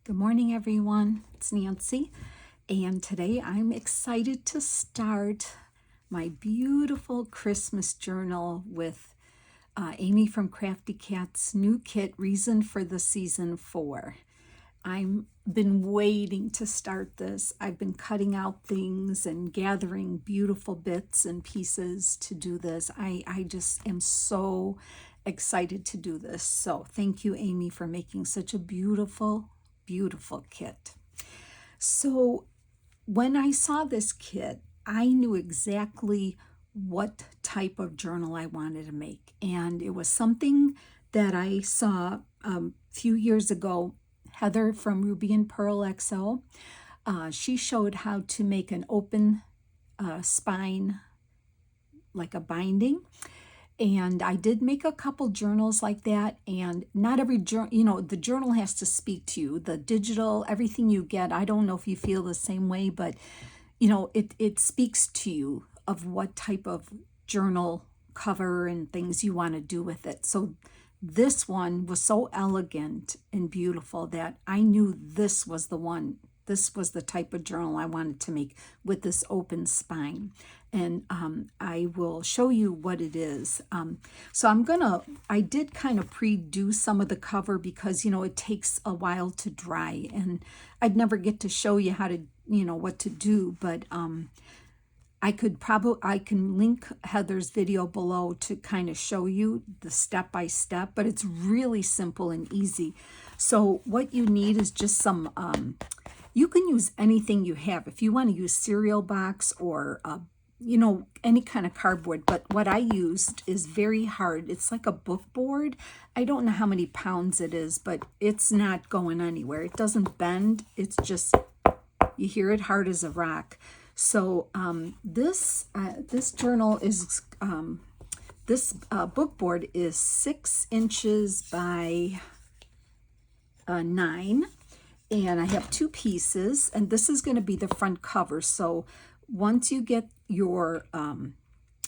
Good morning, everyone. It's Nancy, and today I'm excited to start my beautiful Christmas journal with Amy from Crafty Cat's new kit, Reason for the Season 4. I've been waiting to start this. I've been cutting out things and gathering beautiful bits and pieces to do this. I just am so excited to do this. So thank you, Amy, for making such a beautiful kit. So when I saw this kit, I knew exactly what type of journal I wanted to make. And it was something that I saw a few years ago. Heather from Ruby and Pearl XO, she showed how to make an open spine, like a binding. And I did make a couple journals like that, and not every journal, the journal has to speak to you. The digital, everything you get, I don't know if you feel the same way, but it speaks to you of what type of journal cover and things you want to do with it. So this one was so elegant and beautiful that I knew this was the one. This was the type of journal I wanted to make with this open spine. And I will show you what it is. So I did kind of pre-do some of the cover because, it takes a while to dry. And I'd never get to show you how to, what to do. But I can link Heather's video below to kind of show you the step-by-step. But it's really simple and easy. So what you need is just some... you can use anything you have. If you want to use cereal box or, any kind of cardboard. But what I used is very hard. It's like a book board. I don't know how many pounds it is, but it's not going anywhere. It doesn't bend. It's just, you hear it hard as a rock. So this journal is, this book board is 6 inches by 9. And I have 2 pieces, and this is going to be the front cover. So once you get your, and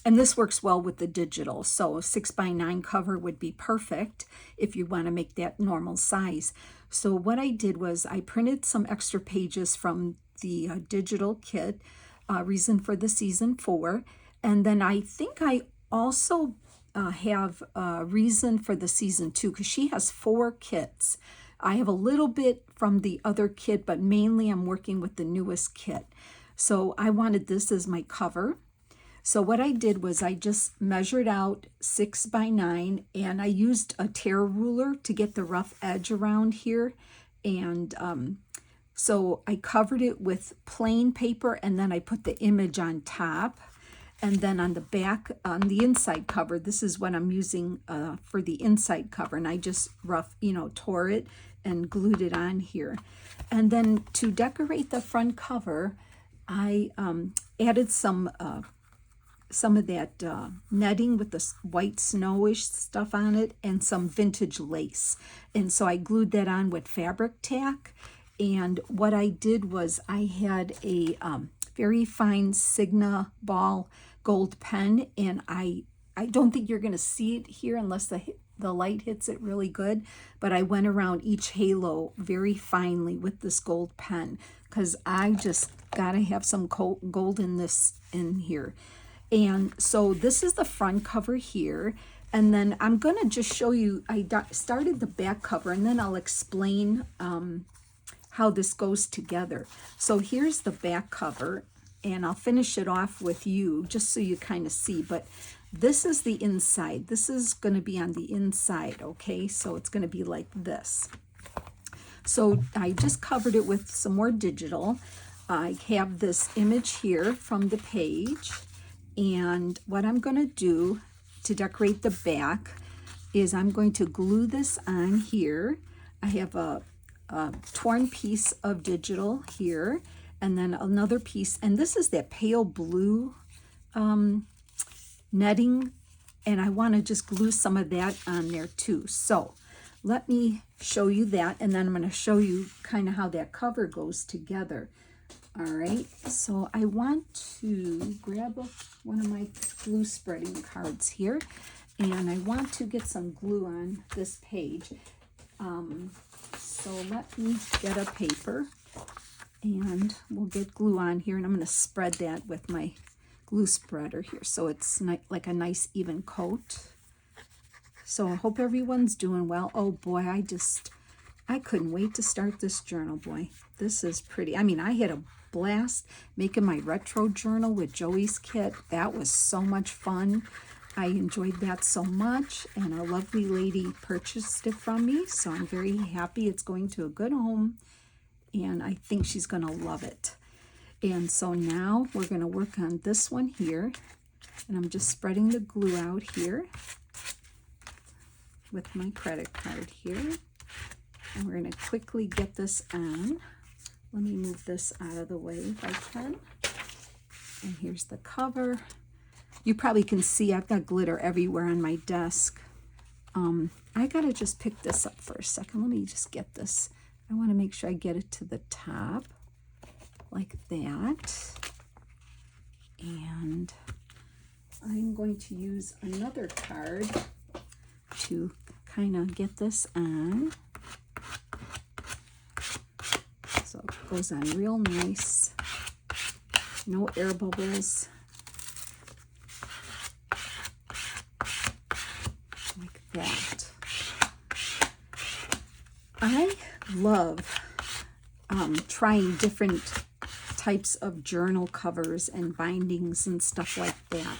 this works well with the digital, so a 6 by 9 cover would be perfect if you want to make that normal size. So what I did was I printed some extra pages from the digital kit, Reason for the Season 4, and then I think I also have Reason for the Season 2, because she has 4 kits. I have a little bit from the other kit, but mainly I'm working with the newest kit. So I wanted this as my cover. So what I did was I just measured out 6 by 9, and I used a tear ruler to get the rough edge around here. And so I covered it with plain paper, and then I put the image on top. And then on the back, on the inside cover, this is what I'm using for the inside cover. And I just tore it and glued it on here. And then to decorate the front cover, I added some of that netting with the white snowish stuff on it and some vintage lace. And so I glued that on with fabric tack. And what I did was I had a very fine Signa ball gold pen, and I don't think you're going to see it here unless the light hits it really good, but I went around each halo very finely with this gold pen because I just got to have some gold in here. And so this is the front cover here, and then I'm going to just show you, I started the back cover, and then I'll explain how this goes together. So here's the back cover, and I'll finish it off with you just so you kind of see. But this is the inside. This is going to be on the inside, okay? So it's going to be like this. So I just covered it with some more digital. I have this image here from the page. And what I'm going to do to decorate the back is I'm going to glue this on here. I have a torn piece of digital here, and then another piece, and this is that pale blue netting, and I want to just glue some of that on there too. So let me show you that, and then I'm going to show you kind of how that cover goes together. All right, so I want to grab one of my glue spreading cards here, and I want to get some glue on this page. So let me get a paper and we'll get glue on here, and I'm going to spread that with my glue spreader here so it's like a nice even coat. So I hope everyone's doing well. Oh boy, I couldn't wait to start this journal, boy. This is pretty. I mean, I had a blast making my retro journal with Joey's kit. That was so much fun. I enjoyed that so much, and a lovely lady purchased it from me, so I'm very happy it's going to a good home, and I think she's going to love it. And so now we're going to work on this one here, and I'm just spreading the glue out here with my credit card here, and we're going to quickly get this on. Let me move this out of the way if I can. And here's the cover. You probably can see I've got glitter everywhere on my desk. I gotta just pick this up for a second. Let me just get this. I want to make sure I get it to the top like that. And I'm going to use another card to kind of get this on. So it goes on real nice. No air bubbles. Like that. I love trying different types of journal covers and bindings and stuff like that.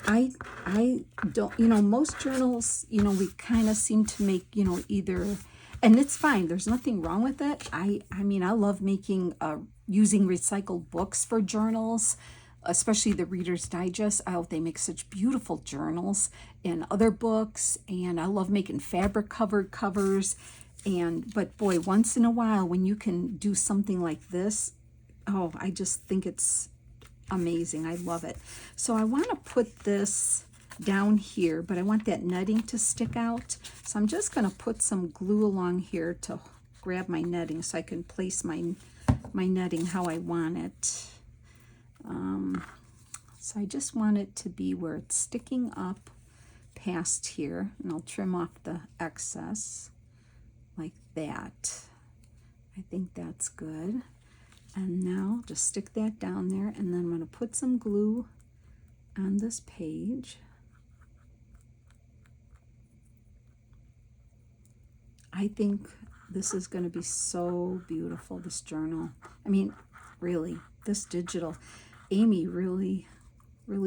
I don't, most journals, we kind of seem to make, either, and it's fine. There's nothing wrong with it. I mean, I love making, using recycled books for journals, especially the Reader's Digest. They make such beautiful journals and other books, and I love making fabric covered covers. But boy, once in a while when you can do something like this, oh, I just think it's amazing. I love it. So I want to put this down here, but I want that netting to stick out. So I'm just going to put some glue along here to grab my netting so I can place my netting how I want it. So I just want it to be where it's sticking up past here, and I'll trim off the excess like that. I think that's good. And now just stick that down there, and then I'm going to put some glue on this page. I think this is going to be so beautiful, this journal. I mean, really, this digital. Amy really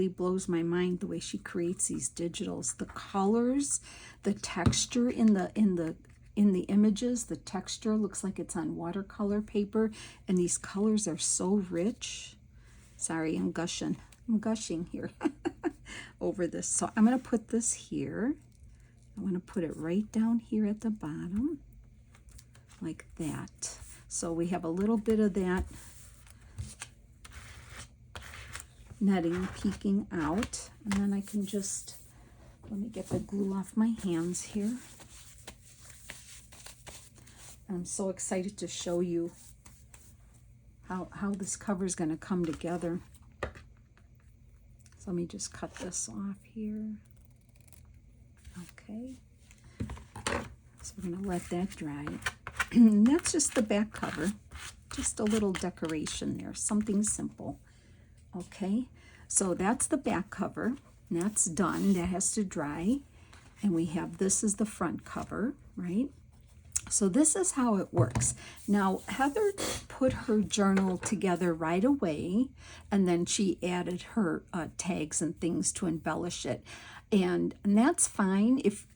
blows my mind the way she creates these digitals. The colors, the texture in the images, the texture looks like it's on watercolor paper, and these colors are so rich. Sorry, I'm gushing here over this. So I'm going to put this here. I want to put it right down here at the bottom like that. So we have a little bit of that netting peeking out, and then I can just, let me get the glue off my hands here. I'm so excited to show you how this cover is going to come together. So let me just cut this off here. Okay. So we're going to let that dry. And that's just the back cover. Just a little decoration there, something simple. Okay, so that's the back cover. And that's done. That has to dry. And we have this as the front cover, right? So this is how it works. Now, Heather put her journal together right away, and then she added her tags and things to embellish it. And that's fine if,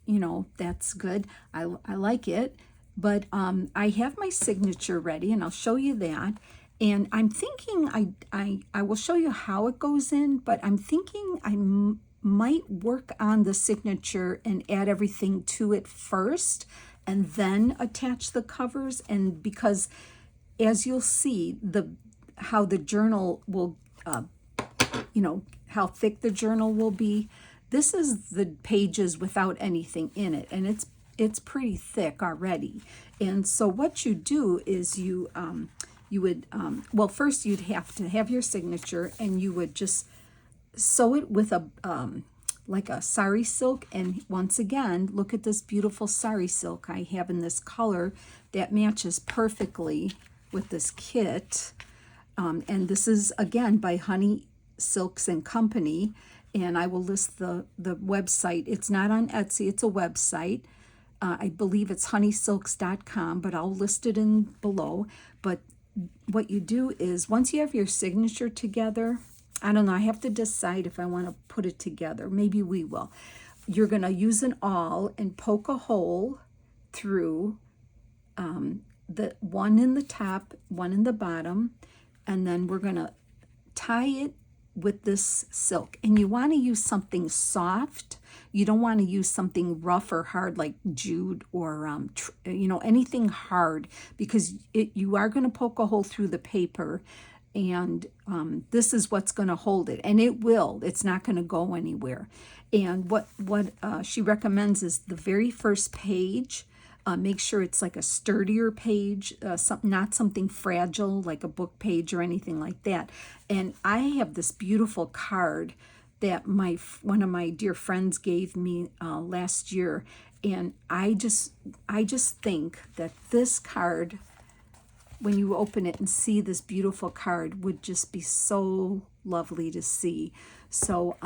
that's good. I like it. But I have my signature ready, and I'll show you that. And I'm thinking I will show you how it goes in, but I'm thinking I might work on the signature and add everything to it first, and then attach the covers. And because as you'll see, how the journal will, how thick the journal will be. This is the pages without anything in it, and it's pretty thick already. And so what you do is you would, well, first you'd have to have your signature, and you would just sew it with a like a sari silk. And once again, look at this beautiful sari silk I have in this color that matches perfectly with this kit. And this is again by Honey Silks and Company, and I will list the website. It's not on Etsy, it's a website. I believe it's honeysilks.com, but I'll list it in below. But what you do is, once you have your signature together, I don't know, I have to decide if I want to put it together. Maybe we will. You're going to use an awl and poke a hole through the one in the top, one in the bottom, and then we're going to tie it with this silk. And you want to use something soft. You don't want to use something rough or hard like jute or anything hard, because you are going to poke a hole through the paper, and this is what's going to hold it, and it will. It's not going to go anywhere. And what she recommends is the very first page. Make sure it's like a sturdier page, not something fragile like a book page or anything like that. And I have this beautiful card that one of my dear friends gave me last year, and I just think that this card, when you open it and see this beautiful card, would just be so lovely to see. So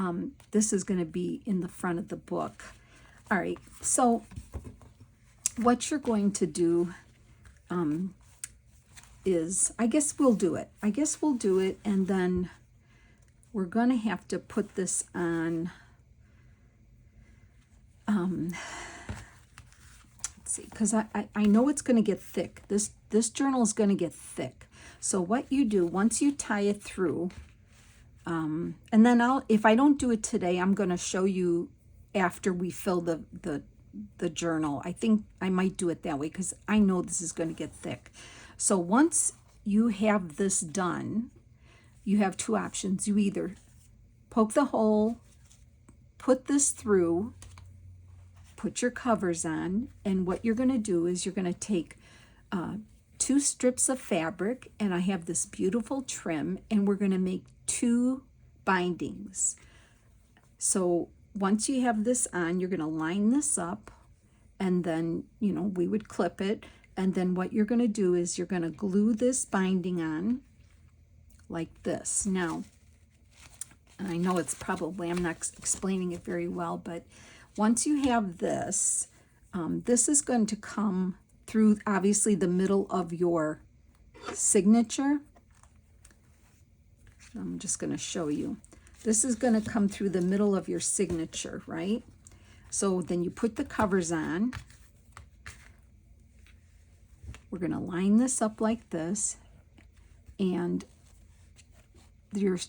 this is going to be in the front of the book. All right, so what you're going to do is, I guess we'll do it, and then we're going to have to put this on, let's see, because I know it's going to get thick. This journal is going to get thick. So what you do, once you tie it through, and then if I don't do it today, I'm going to show you after we fill the journal. I think I might do it that way because I know this is going to get thick. So once you have this done, you have two options. You either poke the hole, put this through, put your covers on, and what you're going to do is you're going to take 2 strips of fabric, and I have this beautiful trim, and we're going to make 2 bindings. So once you have this on, you're going to line this up, and then, we would clip it. And then what you're going to do is you're going to glue this binding on like this. Now, I know it's probably, I'm not explaining it very well, but once you have this, this is going to come through, obviously, the middle of your signature. I'm just going to show you. This is going to come through the middle of your signature, right? So then you put the covers on. We're going to line this up like this, and your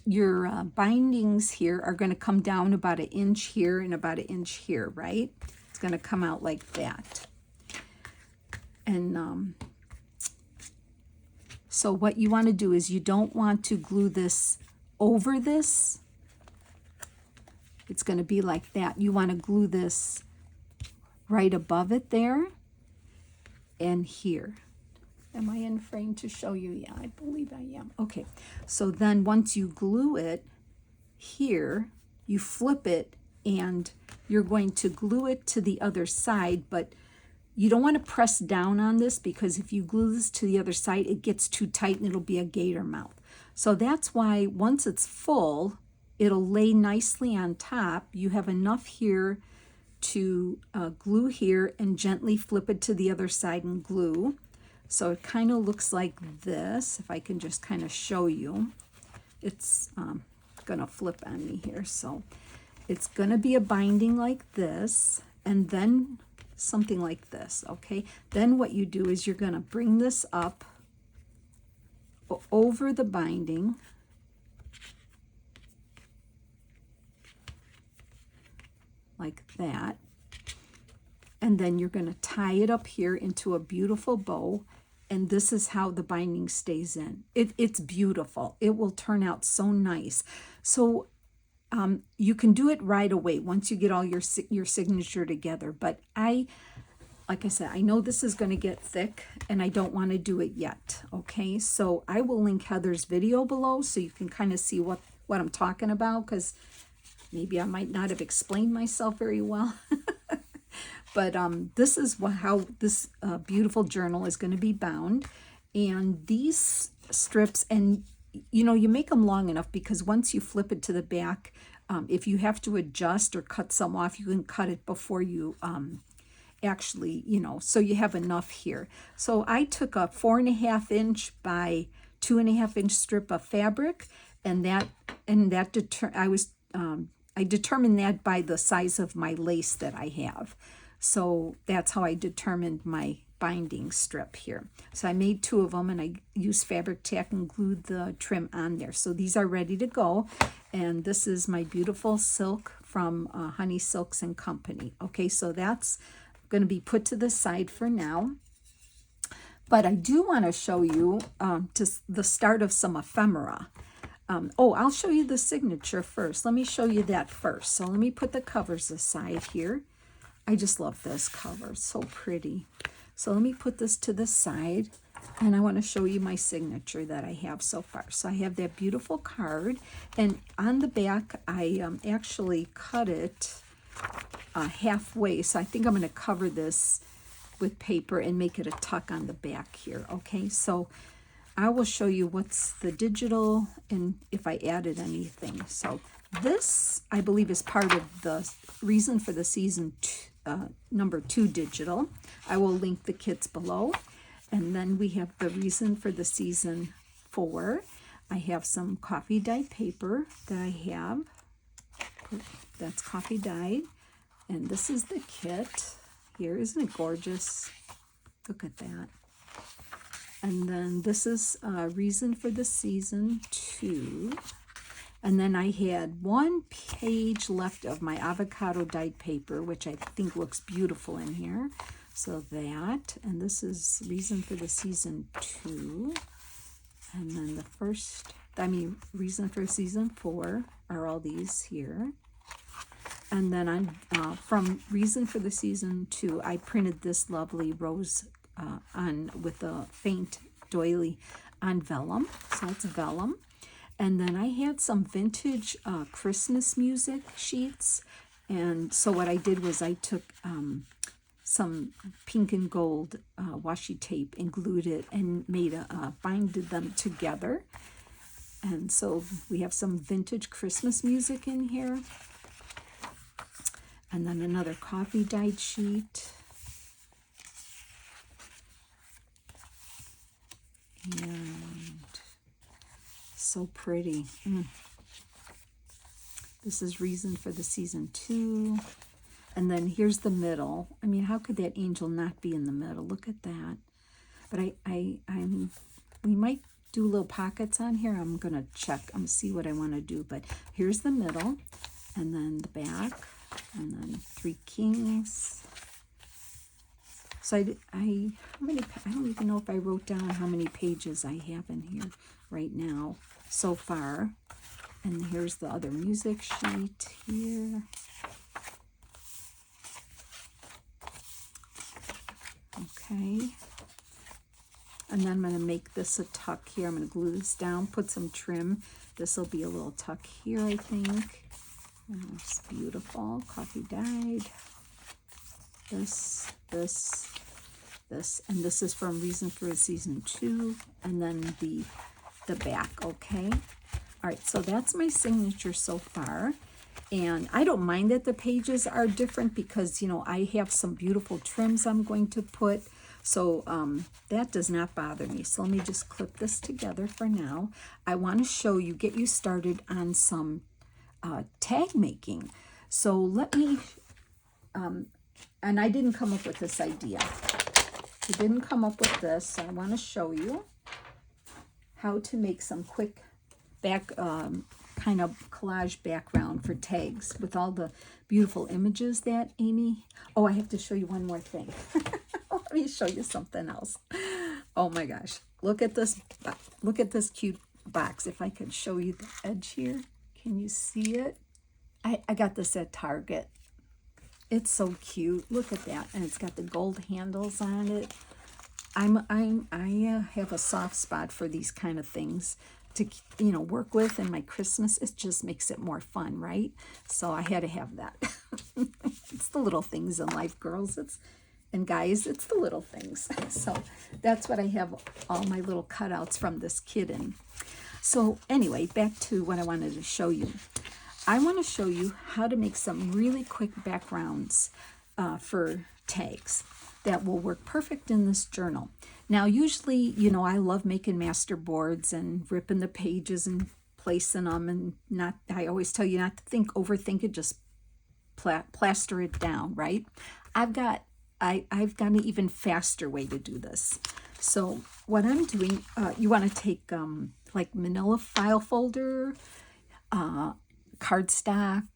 bindings here are going to come down about 1 inch here and about 1 inch here, right? It's going to come out like that. And so what you want to do is, you don't want to glue this over this. It's going to be like that. You want to glue this right above it there and here. Am I in frame to show you? Yeah, I believe I am. Okay, so then once you glue it here, you flip it, and you're going to glue it to the other side, but you don't want to press down on this, because if you glue this to the other side, it gets too tight and it'll be a gator mouth. So that's why once it's full, it'll lay nicely on top. You have enough here to glue here and gently flip it to the other side and glue. So it kind of looks like this. If I can just kind of show you, it's gonna flip on me here. So it's gonna be a binding like this, and then something like this, okay? Then what you do is you're gonna bring this up over the binding, like that, and then you're going to tie it up here into a beautiful bow, and this is how the binding stays in. It's beautiful. It will turn out so nice. So you can do it right away once you get all your signature together, but like I said, I know this is going to get thick, and I don't want to do it yet, okay? So I will link Heather's video below so you can kind of see what I'm talking about, because maybe I might not have explained myself very well. But this is how this beautiful journal is going to be bound. And these strips, and you know, you make them long enough because once you flip it to the back, if you have to adjust or cut some off, you can cut it before you actually, you know, so you have enough here. So I took a 4.5 inch by 2.5 inch strip of fabric, and I determined that by the size of my lace that I have. So that's how I determined my binding strip here. So I made 2 of them, and I used fabric tack and glued the trim on there. So these are ready to go, and this is my beautiful silk from Honey Silks and Company. Okay, so that's going to be put to the side for now. But I do want to show you just the start of some ephemera. I'll show you the signature first. Let me show you that first. So let me put the covers aside here. I just love this cover. It's so pretty. So let me put this to the side, and I want to show you my signature that I have so far. So I have that beautiful card, and on the back I actually cut it halfway. So I think I'm going to cover this with paper and make it a tuck on the back here. Okay, so I will show you what's the digital and if I added anything. So this, I believe, is part of the reason for the season number 2 digital. I will link the kits below. And then we have the reason for the season 4. I have some coffee dyed paper that I have. That's coffee dyed. And this is the kit here. Isn't it gorgeous? Look at that. And then this is reason for the season 2. And then I had 1 page left of my avocado dyed paper, which I think looks beautiful in here. So that, and this is reason for the season 2. And then reason for season 4 are all these here. And then I'm from reason for the season 2, I printed this lovely rose on with a faint doily on vellum. So it's vellum. And then I had some vintage Christmas music sheets. And so what I did was I took some pink and gold washi tape and glued it and made binded them together. And so we have some vintage Christmas music in here. And then another coffee dyed sheet. And so pretty. This is reason for the season 2. And then here's the middle. I mean, how could that angel not be in the middle? Look at that. But we might do little pockets on here. I'm gonna check. I'm gonna see what I want to do. But here's the middle, and then the back, and then 3 kings. So I don't even know if I wrote down how many pages I have in here right now so far. And here's the other music sheet here. Okay. And then I'm going to make this a tuck here. I'm going to glue this down, put some trim. This will be a little tuck here, I think. And it's beautiful. Coffee dyed. This. And this is from Reason for Season 2. And then the back, okay? All right, so that's my signature so far. And I don't mind that the pages are different because, you know, I have some beautiful trims I'm going to put. So that does not bother me. So let me just clip this together for now. I want to show you, get you started on some tag making. So let me, and I didn't come up with this idea. I didn't come up with this. So I want to show you how to make some quick back kind of collage background for tags with all the beautiful images that Amy. Oh, I have to show you one more thing. Let me show you something else. Oh my gosh, look at this cute box. If I could show you the edge here, can you see it? I got this at Target. It's so cute. Look at that, and it's got the gold handles on it. I have a soft spot for these kind of things. to, you know, work with in my Christmas. It just makes it more fun, right? So I had to have that. It's the little things in life, girls. And guys, it's the little things. So that's what I have all my little cutouts from this kit in. So anyway, back to what I wanted to show you. I want to show you how to make some really quick backgrounds for tags that will work perfect in this journal. Now, usually, you know, I love making master boards and ripping the pages and placing them, and not, I always tell you not to overthink it, just plaster it down, right? I've got an even faster way to do this. So what I'm doing, you want to take like manila file folder, cardstock,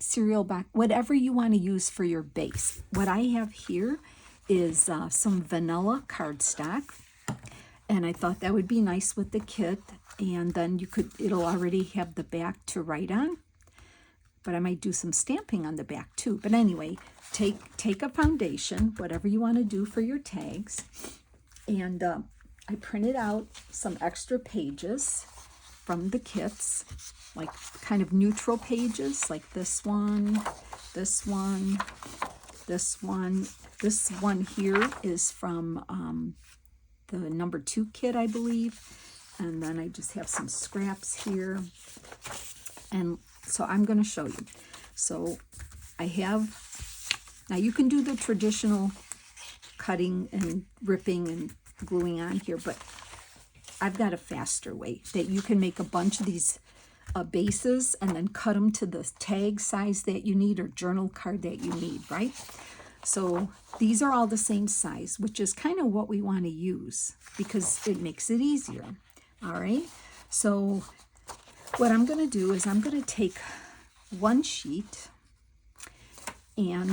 cereal box, whatever you want to use for your base. What I have here is some vanilla cardstock, and I thought that would be nice with the kit. And then it'll already have the back to write on, but I might do some stamping on the back too. But anyway, take a foundation, whatever you want to do for your tags, and I printed out some extra pages from the kits, like kind of neutral pages, like this one, this one, this one. This one here is from the number 2 kit, I believe. And then I just have some scraps here. And so I'm going to show you. So I have, now you can do the traditional cutting and ripping and gluing on here, but I've got a faster way that you can make a bunch of these bases and then cut them to the tag size that you need or journal card that you need, right? So these are all the same size, which is kind of what we want to use because it makes it easier. All right. So what I'm going to do is I'm going to take one sheet and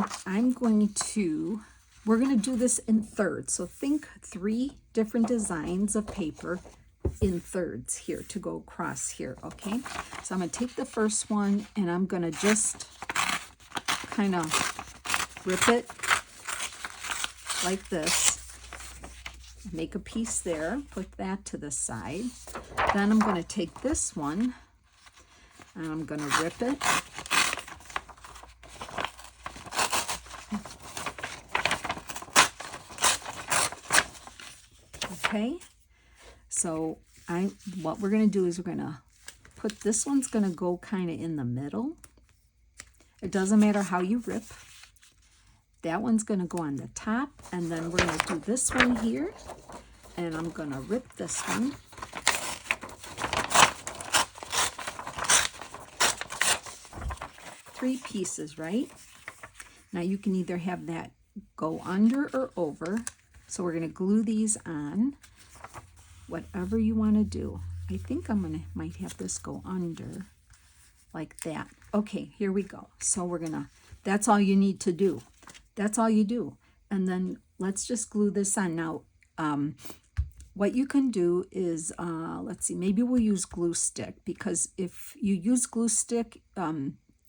we're going to do this in thirds. So think 3 different designs of paper in thirds here to go across here. Okay. So I'm going to take the first one and I'm going to just kind of rip it like this, make a piece there, put that to the side. Then I'm going to take this one and I'm going to rip it. Okay, so what we're going to do is we're going to put, this one's going to go kind of in the middle. It doesn't matter how you rip. That one's going to go on the top, and then we're going to do this one here, and I'm going to rip this one. Three pieces, right? Now you can either have that go under or over. So we're going to glue these on, whatever you want to do. I think might have this go under like that. Okay, here we go. So we're going to, that's all you need to do. That's all you do. And then let's just glue this on. Now, what you can do is, let's see, maybe we'll use glue stick, because if you use glue stick,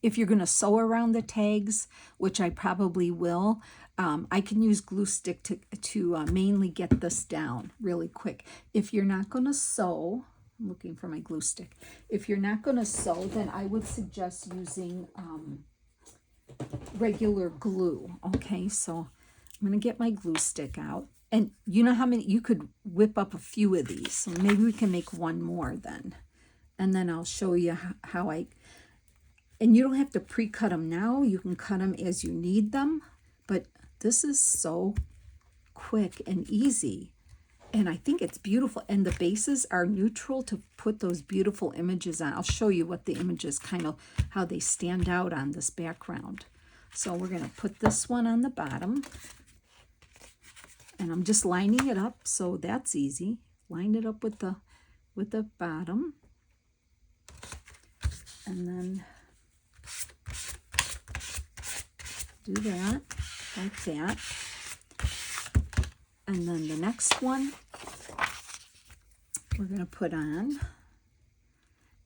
if you're going to sew around the tags, which I probably will, I can use glue stick to mainly get this down really quick. If you're not going to sew, I'm looking for my glue stick. If you're not going to sew, then I would suggest using regular glue. Okay, so I'm going to get my glue stick out. And you know how many, you could whip up a few of these. So maybe we can make one more then. And then I'll show you how and you don't have to pre-cut them now. You can cut them as you need them. But this is so quick and easy. And I think it's beautiful. And the bases are neutral to put those beautiful images on. I'll show you what the images kind of, how they stand out on this background. So we're going to put this one on the bottom. And I'm just lining it up, so that's easy. Line it up with the bottom. And then do that, like that. And then the next one we're going to put on.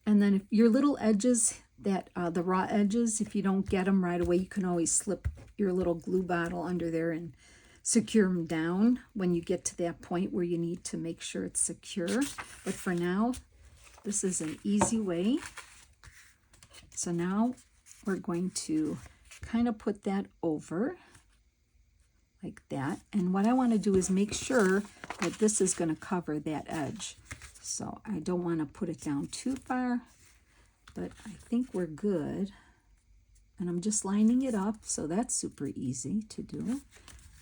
And then if your little edges, that the raw edges, if you don't get them right away, you can always slip your little glue bottle under there and secure them down when you get to that point where you need to make sure it's secure. But for now, This is an easy way. So now we're going to kind of put that over like that. And what I want to do is make sure that this is going to cover that edge. So I don't want to put it down too far, but I think we're good. And I'm just lining it up, so that's super easy to do.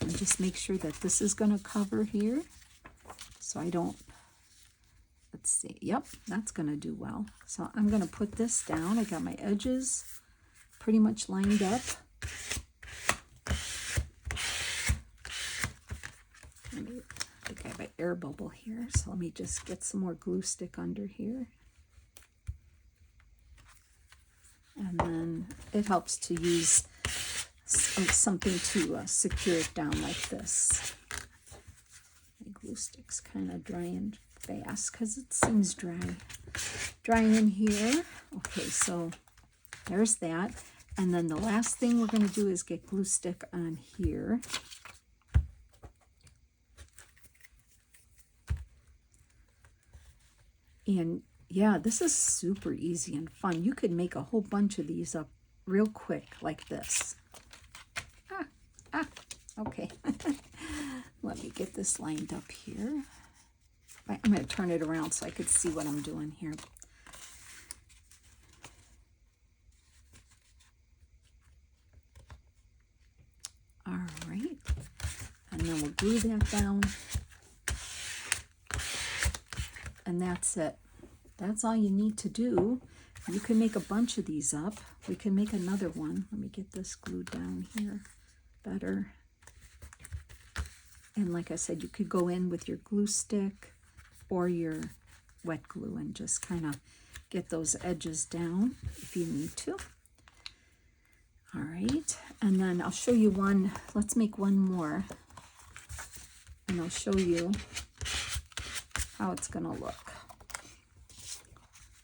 And just make sure that this is going to cover here. So I don't, let's see, yep, that's going to do well. So I'm going to put this down. I got my edges pretty much lined up. I think I have an air bubble here, so let me just get some more glue stick under here. And then it helps to use something to secure it down like this. My glue stick's kind of drying fast because it seems drying in here. Okay, so there's that. And then the last thing we're going to do is get glue stick on here. And yeah, this is super easy and fun. You could make a whole bunch of these up real quick like this. Okay. Let me get this lined up here. I'm going to turn it around so I could see what I'm doing here. All right. And then we'll glue that down. And that's it. That's all you need to do. You can make a bunch of these up. We can make another one. Let me get this glued down here better. And like I said, you could go in with your glue stick or your wet glue and just kind of get those edges down if you need to. All right, and then I'll show you one. Let's make one more, and I'll show you how it's gonna look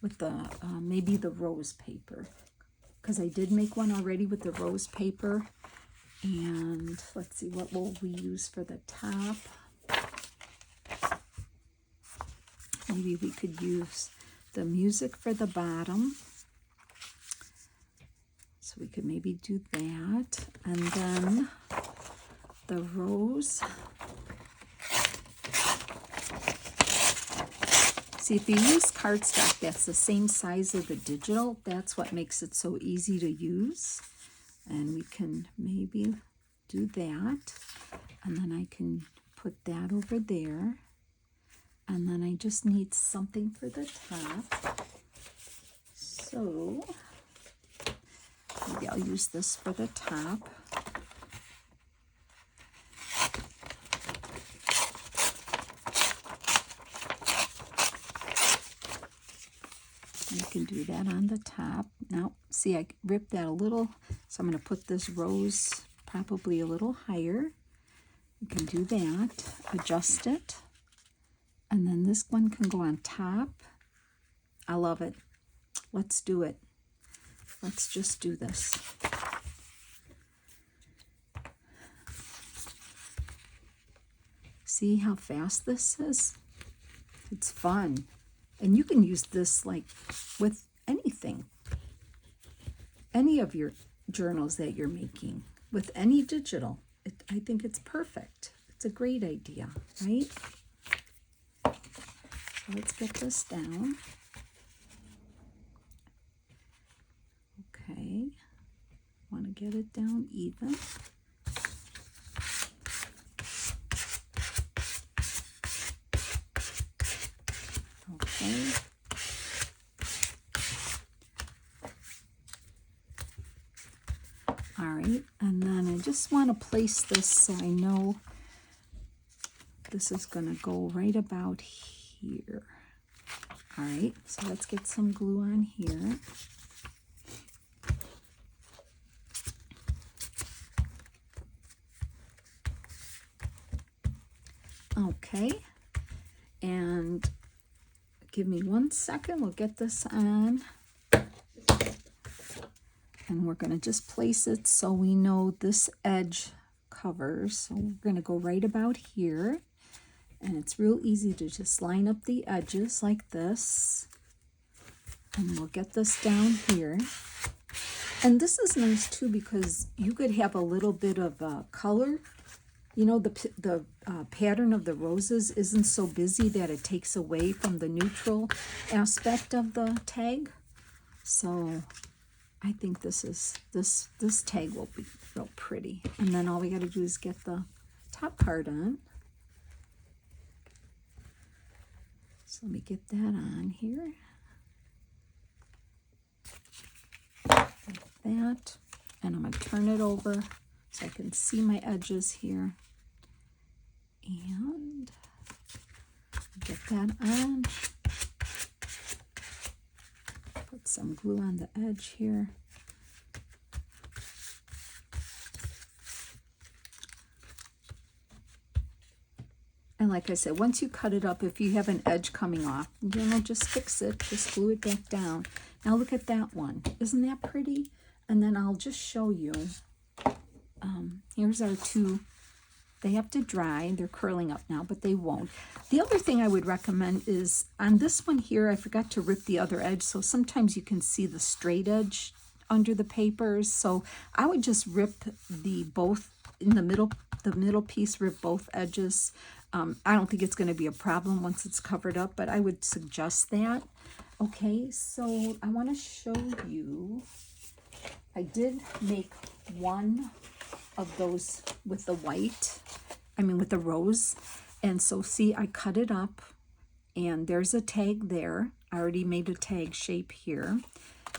with the maybe the rose paper, because I did make one already with the rose paper. And let's see, what will we use for the top? Maybe we could use the music for the bottom. So we could maybe do that. And then the rose. See, if you use cardstock that's the same size as the digital, that's what makes it so easy to use. And we can maybe do that. And then I can put that over there. And then I just need something for the top. So maybe I'll use this for the top. You can do that on the top. Now, see, I ripped that a little, so I'm going to put this rose probably a little higher. You can do that, adjust it, and then this one can go on top. I love it. Let's do it. Let's just do this. See how fast this is? It's fun. And you can use this like with anything. Any of your journals that you're making, with any digital. I think it's perfect. It's a great idea, right? So let's get this down. Okay. Want to get it down even. Okay. All right, and then I just want to place this so I know this is going to go right about here. All right, so let's get some glue on here. Okay, and give me 1 second, we'll get this on. And we're going to just place it so we know this edge covers. So we're going to go right about here. And it's real easy to just line up the edges like this. And we'll get this down here. And this is nice too because you could have a little bit of color. You know, the pattern of the roses isn't so busy that it takes away from the neutral aspect of the tag. So I think this tag will be real pretty. And then all we got to do is get the top part on. So let me get that on here. Like that. And I'm going to turn it over so I can see my edges here. And get that on. Put some glue on the edge here. And like I said, once you cut it up, if you have an edge coming off, you know, just fix it, just glue it back down. Now look at that one. Isn't that pretty? And then I'll just show you. Here's our two. They have to dry. They're curling up now, but they won't. The other thing I would recommend is on this one here, I forgot to rip the other edge. So sometimes you can see the straight edge under the papers. So I would just rip the both in the middle piece, rip both edges. I don't think it's going to be a problem once it's covered up, but I would suggest that. Okay, so I want to show you. I did make one of those with the white, with the rose. And so see, I cut it up and there's a tag there. I already made a tag shape here.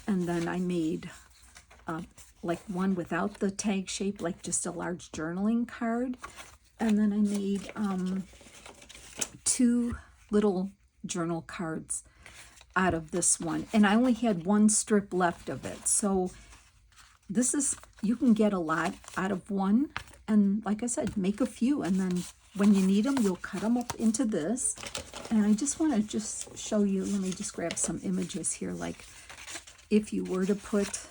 And then I made like one without the tag shape, like just a large journaling card. And then I made two little journal cards out of this one. And I only had one strip left of it. So this is, you can get a lot out of one. And like I said, make a few. And then when you need them, you'll cut them up into this. And I just want to just show you, let me just grab some images here. Like if you were to put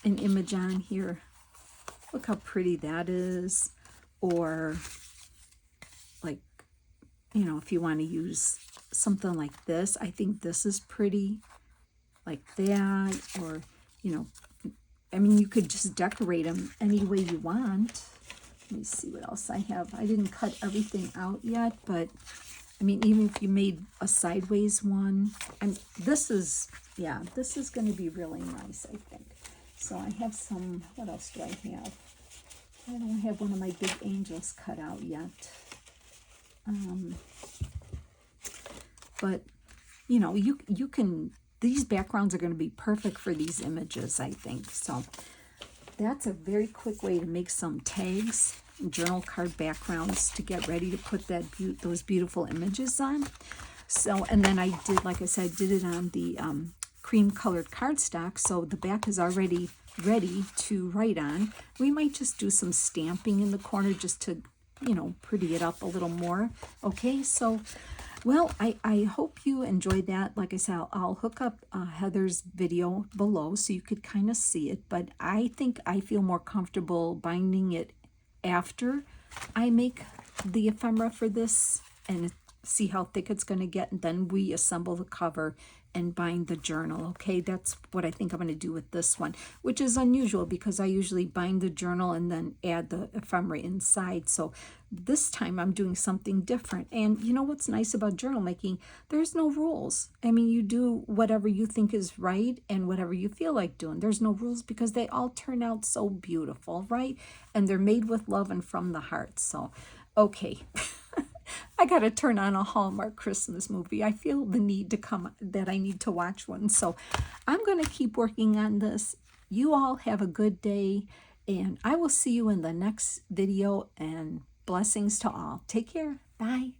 an image on here, look how pretty that is. Or like, you know, if you want to use something like this, I think this is pretty, like that. Or, you know, you could just decorate them any way you want. Let me see what else I have. I didn't cut everything out yet, but even if you made a sideways one, and this is going to be really nice, I think. So I have some, what else do I have? I don't have one of my big angels cut out yet. But, you know, you can, these backgrounds are going to be perfect for these images, I think. So that's a very quick way to make some tags, journal card backgrounds to get ready to put that those beautiful images on. So, and then I did, like I said, I did it on the cream colored cardstock. So the back is already ready to write on. We might just do some stamping in the corner just to, you know, pretty it up a little more. Okay, so, well, I hope you enjoyed that. Like I said, I'll hook up Heather's video below so you could kind of see it. But I think I feel more comfortable binding it after I make the ephemera for this and see how thick it's going to get. And then we assemble the cover and bind the journal. Okay, that's what I think I'm going to do with this one, which is unusual because I usually bind the journal and then add the ephemera inside. So this time I'm doing something different. And you know what's nice about journal making? There's no rules. You do whatever you think is right and whatever you feel like doing. There's no rules because they all turn out so beautiful, right? And they're made with love and from the heart. So, okay. I got to turn on a Hallmark Christmas movie. I feel the need to that I need to watch one. So I'm going to keep working on this. You all have a good day, and I will see you in the next video, and blessings to all. Take care. Bye.